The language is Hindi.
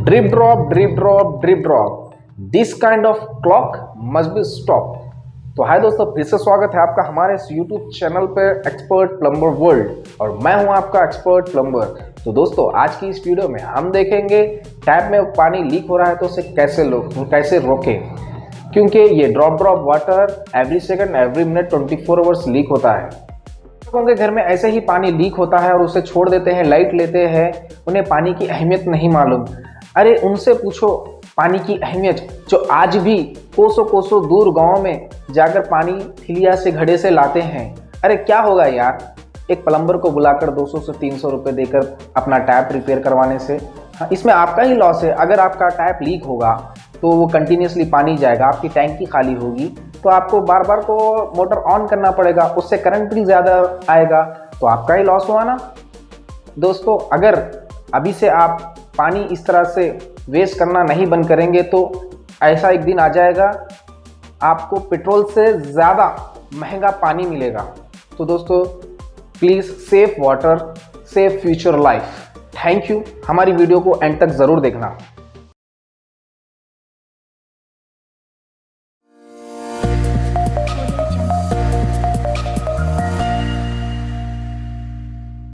Drip drop, drip drop, drip drop. This kind of clock must be stopped. तो हाय दोस्तों, फिर से स्वागत है आपका हमारे इस YouTube चैनल पे एक्सपर्ट प्लम्बर वर्ल्ड और मैं हूं आपका एक्सपर्ट प्लम्बर। तो दोस्तों, आज की इस वीडियो में हम देखेंगे टैप में पानी लीक हो रहा है तो उसे कैसे रोकें, क्योंकि ये drop water every second every minute 24 hours leak होता है। लोगों के घर में ऐसे ही पानी लीक होता है और उसे छोड़ देते हैं, लाइट लेते हैं, उन्हें पानी की अहमियत नहीं मालूम। अरे उनसे पूछो पानी की अहमियत, जो आज भी कोसों दूर गांव में जाकर पानी थिलिया से घड़े से लाते हैं। अरे क्या होगा यार, एक प्लम्बर को बुलाकर 200 से 300 रुपये देकर अपना टैप रिपेयर करवाने से। हाँ, इसमें आपका ही लॉस है। अगर आपका टैप लीक होगा तो वो कंटिन्यूसली पानी जाएगा, आपकी टैंकी खाली होगी तो आपको बार बार को मोटर ऑन करना पड़ेगा, उससे करंट भी ज़्यादा आएगा, तो आपका ही लॉस हुआ ना। दोस्तों, अगर अभी से आप पानी इस तरह से वेस्ट करना नहीं बंद करेंगे तो ऐसा एक दिन आ जाएगा आपको पेट्रोल से ज़्यादा महंगा पानी मिलेगा। तो दोस्तों, please save water, save future life. Thank you. हमारी वीडियो को एंड तक ज़रूर देखना।